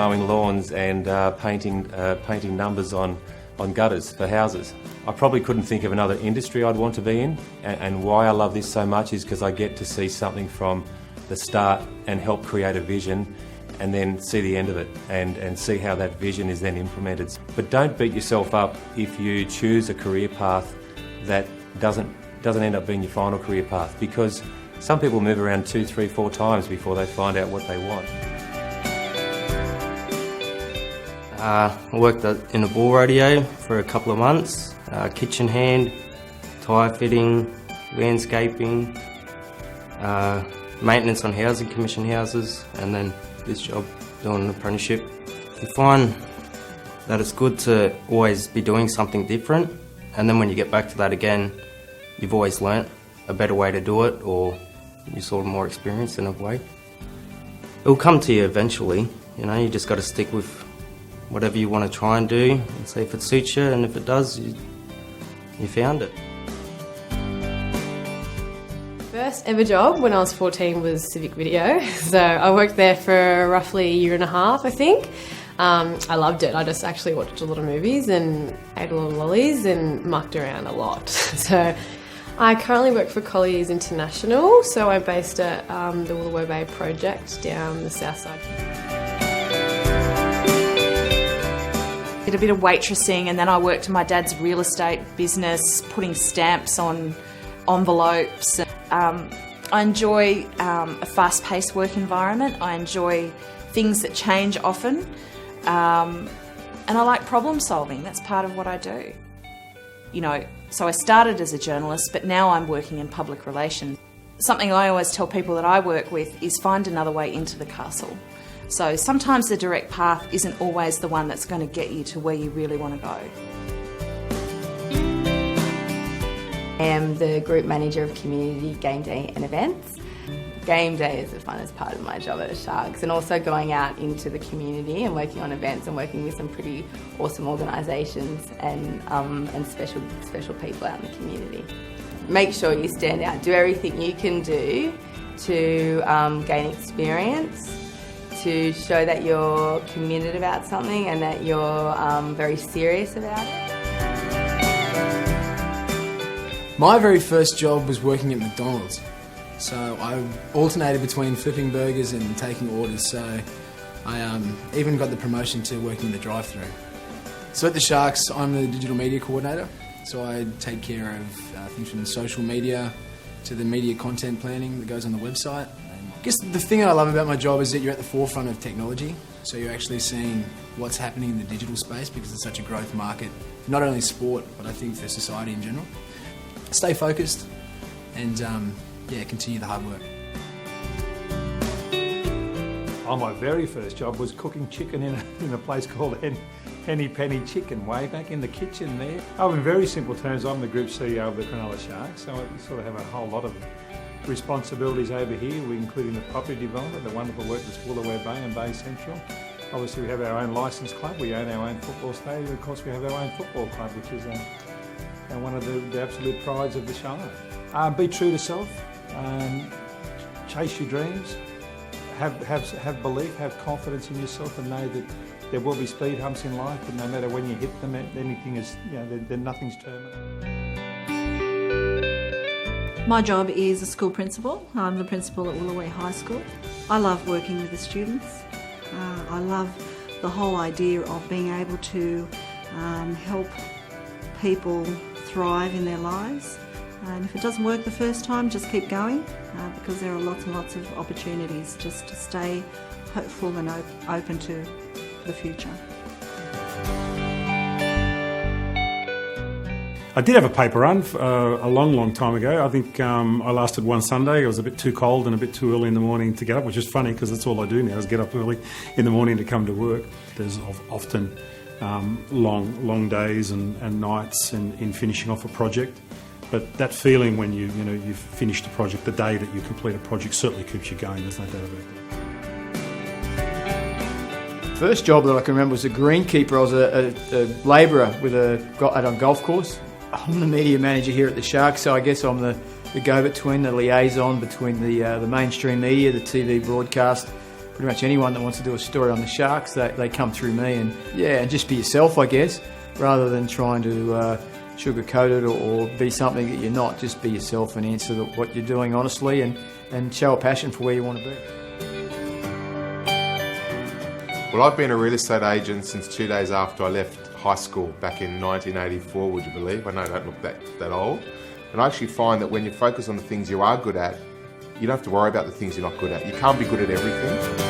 mowing lawns and painting numbers on gutters for houses. I probably couldn't think of another industry I'd want to be in, and why I love this so much is because I get to see something from the start and help create a vision and then see the end of it and see how that vision is then implemented. But don't beat yourself up if you choose a career path that doesn't end up being your final career path, because some people move around 2, 3, 4 times before they find out what they want. I worked in a ball radio for a couple of months, kitchen hand, tyre fitting, landscaping, maintenance on housing, commission houses, and then this job, doing an apprenticeship. You find that it's good to always be doing something different, and then when you get back to that again, you've always learnt a better way to do it, or you're sort of more experienced in a way. It'll come to you eventually, you know, you just got to stick with whatever you want to try and do and see if it suits you, and if it does, you found it. First ever job when I was 14 was Civic Video. So I worked there for roughly a year and a half, I think. I loved it. I just actually watched a lot of movies and ate a lot of lollies and mucked around a lot. So I currently work for Colliers International, so I'm based at the Woolooware Bay project down the south side. Did a bit of waitressing, and then I worked in my dad's real estate business, putting stamps on envelopes. I enjoy a fast-paced work environment. I enjoy things that change often, and I like problem solving. That's part of what I do. You know, so I started as a journalist, but now I'm working in public relations. Something I always tell people that I work with is find another way into the castle. So sometimes the direct path isn't always the one that's going to get you to where you really want to go. I am the Group Manager of Community Game Day and Events. Game day is the funnest part of my job at the Sharks, and also going out into the community and working on events and working with some pretty awesome organisations and special people out in the community. Make sure you stand out, do everything you can do to gain experience, to show that you're committed about something and that you're very serious about it. My very first job was working at McDonald's. So I alternated between flipping burgers and taking orders, so I even got the promotion to working in the drive-thru. So at the Sharks, I'm the digital media coordinator, so I take care of things from social media to the media content planning that goes on the website. I guess the thing I love about my job is that you're at the forefront of technology, so you're actually seeing what's happening in the digital space because it's such a growth market, not only sport, but I think for society in general. Stay focused and continue the hard work. My very first job was cooking chicken in a place called Henny Penny Chicken, way back in the kitchen there. In very simple terms, I'm the Group CEO of the Cronulla Sharks, so I sort of have a whole lot of responsibilities over here. We're including the property development, the wonderful work that's Woolooware Bay and Bay Central. Obviously we have our own licensed club, we own our own football stadium, and of course we have our own football club, which is one of the absolute prides of the Shire. Be true to self, chase your dreams, have belief, have confidence in yourself, and know that there will be speed humps in life, but no matter when you hit them, anything is, nothing's terminal. My job is a school principal. I'm the principal at Woolooware High School. I love working with the students. I love the whole idea of being able to help people thrive in their lives. And if it doesn't work the first time, just keep going because there are lots and lots of opportunities just to stay hopeful and open to the future. I did have a paper run a long time ago. I think I lasted one Sunday. It was a bit too cold and a bit too early in the morning to get up, which is funny because that's all I do now is get up early in the morning to come to work. There's often long days and nights in finishing off a project. But that feeling when you've finished a project, the day that you complete a project certainly keeps you going, there's no doubt about that. First job that I can remember was a greenkeeper. I was a labourer at a golf course. I'm the media manager here at the Sharks, so I guess I'm the go-between, the liaison between the mainstream media, the TV broadcast, pretty much anyone that wants to do a story on the Sharks, they come through me, and just be yourself, I guess, rather than trying to sugarcoat it or be something that you're not. Just be yourself and answer what you're doing honestly, and show a passion for where you want to be. Well, I've been a real estate agent since 2 days after I left high school back in 1984, would you believe? I know I don't look that old. And I actually find that when you focus on the things you are good at, you don't have to worry about the things you're not good at. You can't be good at everything.